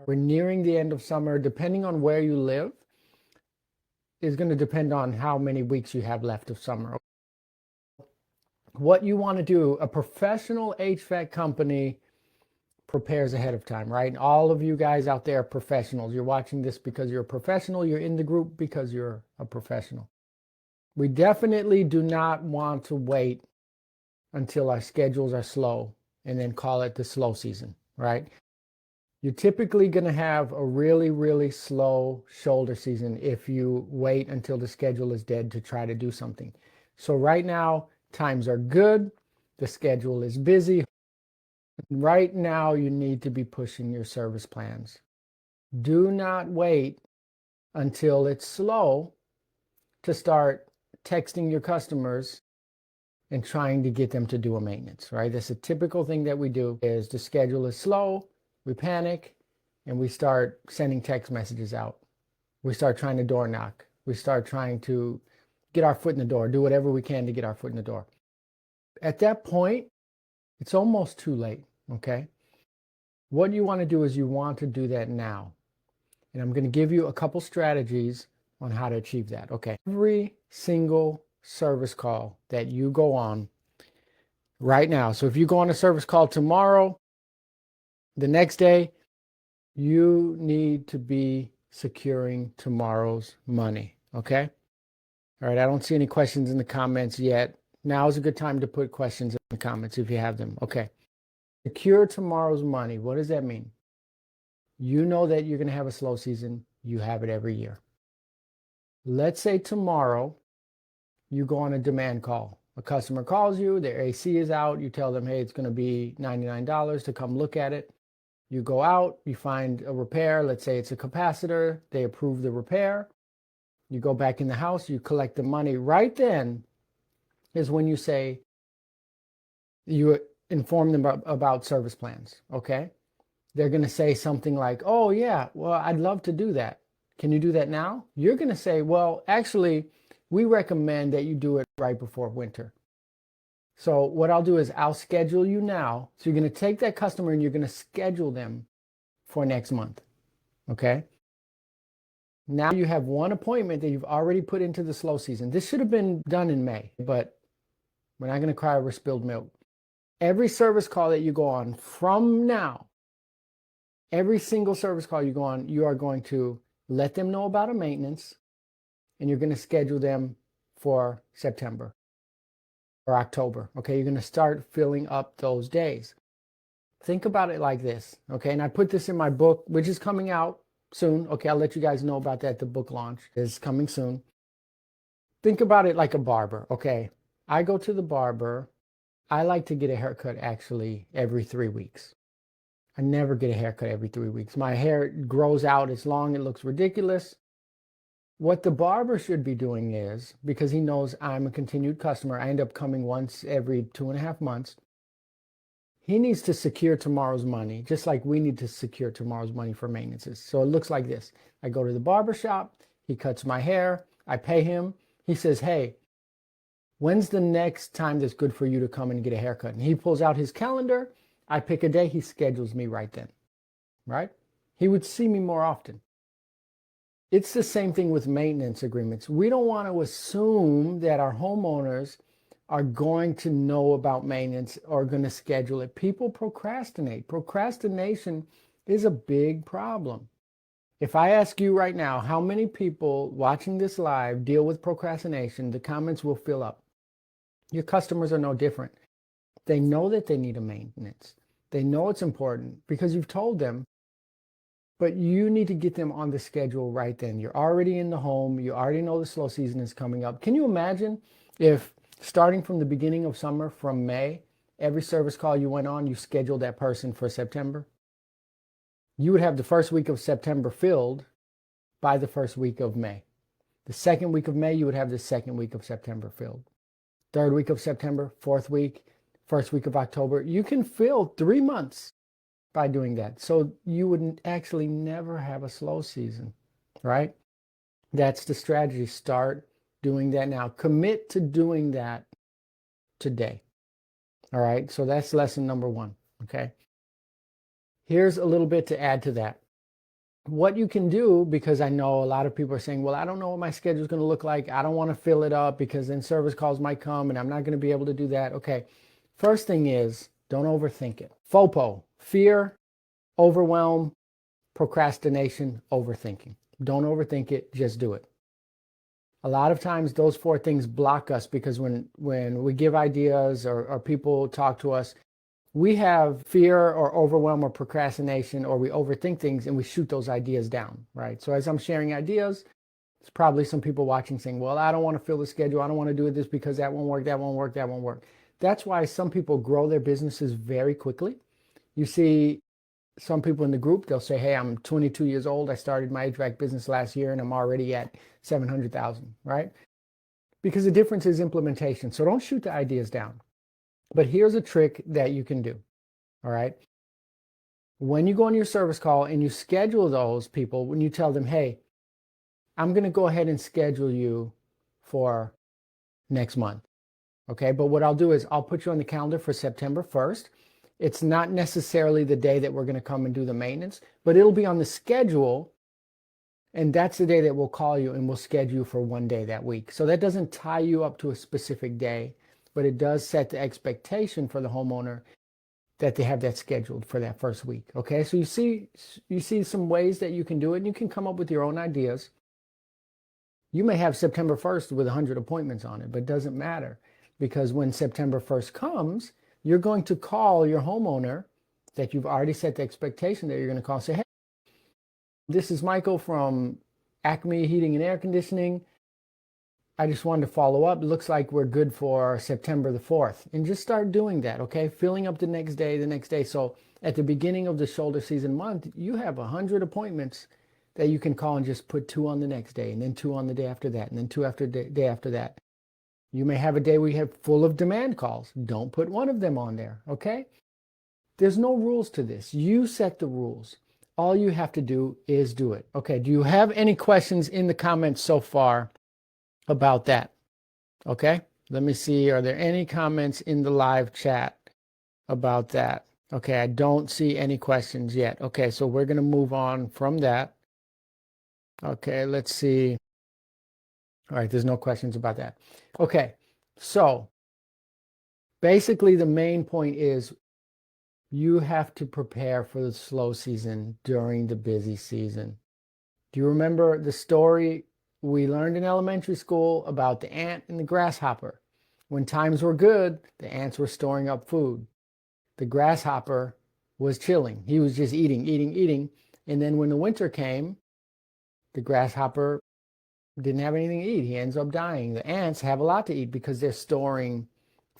We're nearing the end of summer. Depending on where you live, is going to depend on how many weeks you have left of summer. What you want to do, a professional HVAC company prepares ahead of time, right? All of you guys out there are professionals. You're watching this because you're a professional. You're in the group because you're a professional. We definitely do not want to wait until our schedules are slow and then call it the slow season, right? You're typically going to have a really, really slow shoulder season if you wait until the schedule is dead to try to do something. So right now, times are good. The schedule is busy. Right now, you need to be pushing your service plans. Do not wait until it's slow to start texting your customers and trying to get them to do a maintenance, right? That's a typical thing that we do is the schedule is slow. We panic and we start sending text messages out. We start trying to door knock. We start trying to get our foot in the door, do whatever we can to get our foot in the door. At that point, it's almost too late, okay? What you want to do is you want to do that now. And I'm going to give you a couple strategies on how to achieve that, okay? Every single service call that you go on right now. So if you go on a service call tomorrow, the next day, you need to be securing tomorrow's money, okay? All right, I don't see any questions in the comments yet. Now is a good time to put questions in the comments if you have them. Okay. Secure tomorrow's money. What does that mean? You know that you're going to have a slow season. You have it every year. Let's say tomorrow you go on a demand call. A customer calls you, their AC is out. You tell them, hey, it's going to be $99 to come look at it. You go out, you find a repair. Let's say it's a capacitor. They approve the repair. You go back in the house, you collect the money. Right then is when you say, you inform them about service plans, okay? They're going to say something like, oh, yeah, well, I'd love to do that. Can you do that now? You're going to say, well, actually, we recommend that you do it right before winter. So what I'll do is I'll schedule you now. So you're going to take that customer and you're going to schedule them for next month, okay? Now you have one appointment that you've already put into the slow season. This should have been done in May, but we're not going to cry over spilled milk. Every service call that you go on from now, every single service call you go on, you are going to let them know about a maintenance and you're going to schedule them for September or October. Okay, you're going to start filling up those days. Think about it like this, okay? And I put this in my book, which is coming out soon. Okay, I'll let you guys know about that. The book launch is coming soon. Think about it like a barber, okay? I go to the barber. I like to get a haircut actually every 3 weeks. I never get a haircut every 3 weeks. My hair grows out, it's long, it looks ridiculous. What the barber should be doing is, because he knows I'm a continued customer, I end up coming once every 2.5 months. He needs to secure tomorrow's money, just like we need to secure tomorrow's money for maintenances. So it looks like this. I go to the barber shop, he cuts my hair, I pay him. He says, hey, when's the next time that's good for you to come and get a haircut? And he pulls out his calendar. I pick a day. He schedules me right then, right? He would see me more often. It's the same thing with maintenance agreements. We don't want to assume that our homeowners are going to know about maintenance or going to schedule it. People procrastinate. Procrastination is a big problem. If I ask you right now, how many people watching this live deal with procrastination, the comments will fill up. Your customers are no different. They know that they need a maintenance. They know it's important because you've told them, but you need to get them on the schedule right then. You're already in the home. You already know the slow season is coming up. Can you imagine if starting from the beginning of summer, from May, every service call you went on, you scheduled that person for September? You would have the first week of September filled by the first week of May. The second week of May, you would have the second week of September filled. Third week of September, fourth week, first week of October. You can fill 3 months by doing that. So you would actually never have a slow season, right? That's the strategy. Start doing that now. Commit to doing that today. All right. So that's lesson number 1. Okay. Here's a little bit to add to that. what you can do, because I know a lot of people are saying, well, I don't know what my schedule is going to look like. I don't want to fill it up because then service calls might come and I'm not going to be able to do that. Okay. First thing is, don't overthink it. FOPO, fear, overwhelm, procrastination, overthinking. Don't overthink it. Just do it. A lot of times those four things block us because when we give ideas or people talk to us, we have fear or overwhelm or procrastination, or we overthink things and we shoot those ideas down, right? So as I'm sharing ideas, there's probably some people watching saying, well, I don't want to fill the schedule. I don't want to do this because that won't work, that won't work, that won't work. That's why some people grow their businesses very quickly. You see some people in the group, they'll say, hey, I'm 22 years old. I started my HVAC business last year and I'm already at 700,000, right? Because the difference is implementation. So don't shoot the ideas down. But here's a trick that you can do, all right? When you go on your service call and you schedule those people, when you tell them, hey, I'm going to go ahead and schedule you for next month, okay? But what I'll do is I'll put you on the calendar for September 1st. It's not necessarily the day that we're going to come and do the maintenance, but it'll be on the schedule, and that's the day that we'll call you and we'll schedule you for one day that week. So that doesn't tie you up to a specific day, but it does set the expectation for the homeowner that they have that scheduled for that first week. Okay, so you see some ways that you can do it, and you can come up with your own ideas. You may have September 1st with 100 appointments on it, but it doesn't matter, because when September 1st comes, you're going to call your homeowner that you've already set the expectation that you're going to call and say, hey, this is Michael from Acme Heating and Air Conditioning. I just wanted to follow up. It looks like we're good for September the 4th. And just start doing that, okay? Filling up the next day. So at the beginning of the shoulder season month, you have 100 appointments that you can call and just put 2 on the next day, and then 2 on the day after that, and then 2 after day after that. You may have a day where you have full of demand calls. Don't put one of them on there, okay? There's no rules to this. You set the rules. All you have to do is do it. Okay, do you have any questions in the comments so far about that? Okay, let me see. Are there any comments in the live chat about that? Okay, I don't see any questions yet. Okay, so we're going to move on from that. Okay, let's see. All right, there's no questions about that. Okay, so basically the main point is you have to prepare for the slow season during the busy season. Do you remember the story we learned in elementary school about the ant and the grasshopper? When times were good, the ants were storing up food. The grasshopper was chilling. He was just eating. And then when the winter came, the grasshopper didn't have anything to eat. He ends up dying. The ants have a lot to eat because they're storing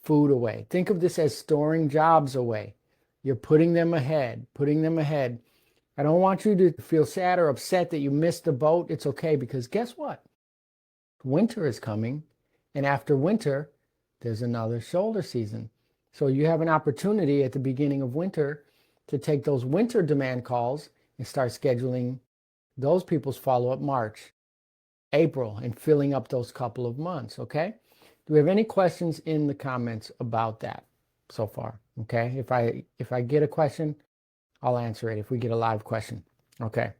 food away. Think of this as storing jobs away. You're putting them ahead. I don't want you to feel sad or upset that you missed the boat. It's okay, because guess what? Winter is coming, and after winter, there's another shoulder season. So you have an opportunity at the beginning of winter to take those winter demand calls and start scheduling those people's follow-up March, April, and filling up those couple of months, okay? Do we have any questions in the comments about that so far? Okay, if I get a question, I'll answer it if we get a live question. Okay.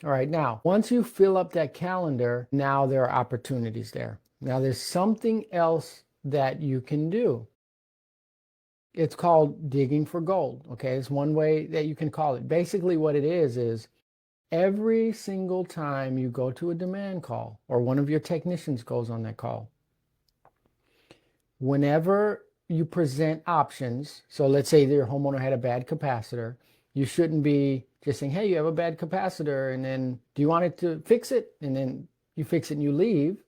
All right, now, once you fill up that calendar, now there are opportunities there. Now there's something else that you can do. It's called digging for gold, okay? It's one way that you can call it. Basically what it is every single time you go to a demand call, or one of your technicians goes on that call, whenever you present options, so let's say your homeowner had a bad capacitor, you shouldn't be just saying, hey, you have a bad capacitor, and then do you want it to fix it? And then you fix it and you leave.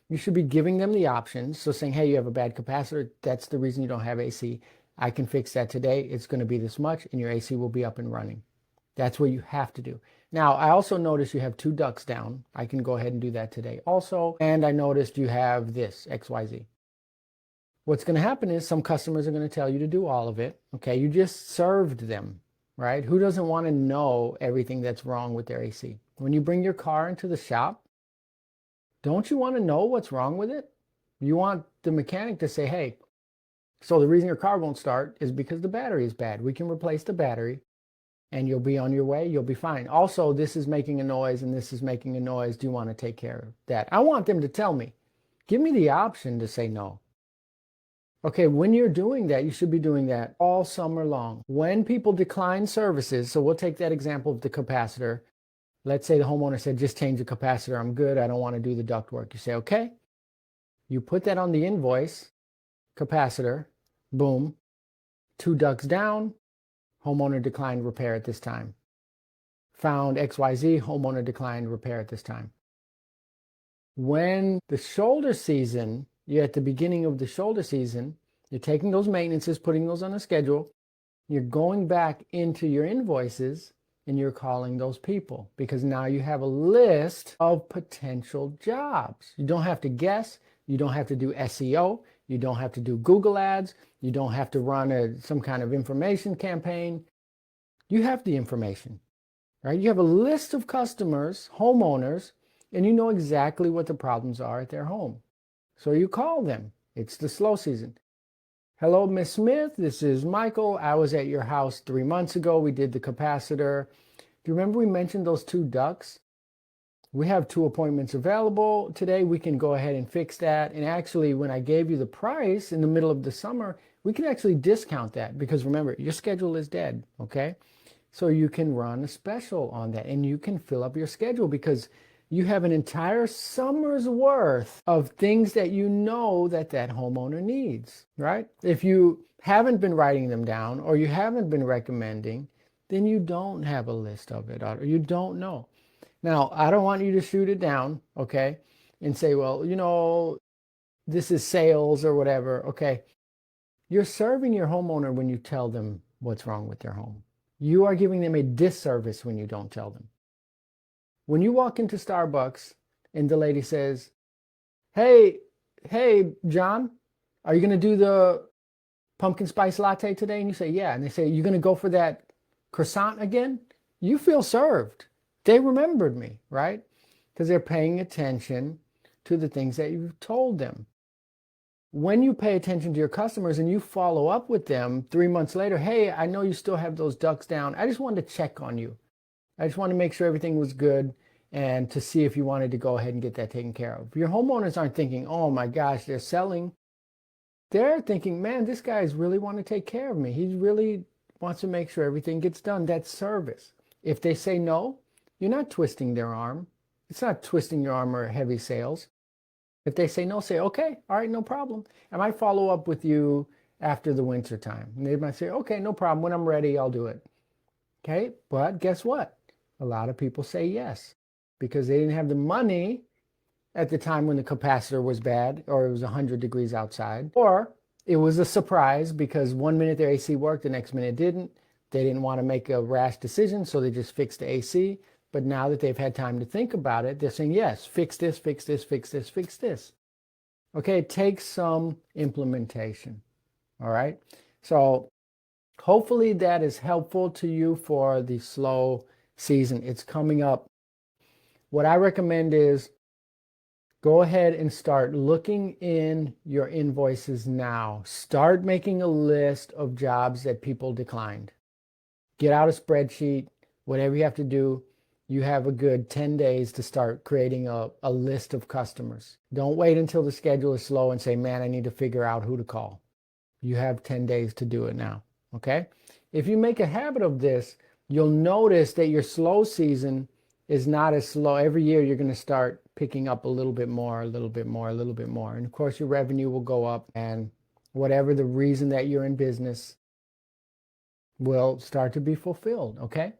You should be giving them the options. So saying, hey, you have a bad capacitor, that's the reason you don't have AC. I can fix that today. It's going to be this much, and your AC will be up and running. That's what you have to do. Now, I also noticed you have 2 ducts down. I can go ahead and do that today also. And I noticed you have this, XYZ. What's going to happen is some customers are going to tell you to do all of it. Okay, you just served them, right? Who doesn't want to know everything that's wrong with their AC? When you bring your car into the shop, don't you want to know what's wrong with it? You want the mechanic to say, hey, so the reason your car won't start is because the battery is bad. We can replace the battery and you'll be on your way. You'll be fine. Also, this is making a noise and this is making a noise. Do you want to take care of that? I want them to tell me. Give me the option to say no. Okay, when you're doing that, you should be doing that all summer long. When people decline services, so we'll take that example of the capacitor. Let's say the homeowner said, just change the capacitor. I'm good. I don't want to do the ductwork. You say, okay. You put that on the invoice, capacitor, boom, 2 ducts down, homeowner declined repair at this time. Found XYZ, homeowner declined repair at this time. When the shoulder season, you're at the beginning of the shoulder season, you're taking those maintenances, putting those on a schedule, you're going back into your invoices and you're calling those people because now you have a list of potential jobs. You don't have to guess. You don't have to do SEO. You don't have to do Google ads. You don't have to run some kind of information campaign. You have the information, right? You have a list of customers, homeowners, and you know exactly what the problems are at their home. So you call them. It's the slow season. Hello, Miss Smith. This is Michael. I was at your house 3 months ago. We did the capacitor. Do you remember we mentioned those 2 ducts? We have 2 appointments available today. We can go ahead and fix that. And actually, when I gave you the price in the middle of the summer, we can actually discount that because remember, your schedule is dead, okay? So you can run a special on that and you can fill up your schedule because you have an entire summer's worth of things that you know that homeowner needs, right? If you haven't been writing them down or you haven't been recommending, then you don't have a list of it or you don't know. Now, I don't want you to shoot it down, okay, and say, well, you know, this is sales or whatever, okay. You're serving your homeowner when you tell them what's wrong with their home. You are giving them a disservice when you don't tell them. When you walk into Starbucks and the lady says, hey, John, are you going to do the pumpkin spice latte today? And you say, yeah. And they say, you're going to go for that croissant again? You feel served. They remembered me, right? Because they're paying attention to the things that you've told them. When you pay attention to your customers and you follow up with them 3 months later, hey, I know you still have those ducts down. I just wanted to check on you. I just wanted to make sure everything was good and to see if you wanted to go ahead and get that taken care of. Your homeowners aren't thinking, oh my gosh, they're selling. They're thinking, man, this guy's really want to take care of me. He really wants to make sure everything gets done. That's service. If they say no, you're not twisting their arm. It's not twisting your arm or heavy sales. If they say no, say, okay, all right, no problem. I might follow up with you after the winter time. And they might say, okay, no problem. When I'm ready, I'll do it. Okay, but guess what? A lot of people say yes because they didn't have the money at the time when the capacitor was bad or it was 100 degrees outside. Or it was a surprise because 1 minute their AC worked, the next minute it didn't. They didn't want to make a rash decision, so they just fixed the AC. But now that they've had time to think about it, they're saying, yes, fix this, fix this, fix this, fix this. Okay, it takes some implementation. All right. So hopefully that is helpful to you for the slow season. It's coming up. What I recommend is go ahead and start looking in your invoices now. Start making a list of jobs that people declined. Get out a spreadsheet, whatever you have to do. You have a good 10 days to start creating a list of customers. Don't wait until the schedule is slow and say, man, I need to figure out who to call. You have 10 days to do it now, okay? If you make a habit of this, you'll notice that your slow season is not as slow. Every year you're going to start picking up a little bit more, a little bit more, a little bit more. And of course your revenue will go up and whatever the reason that you're in business will start to be fulfilled, okay?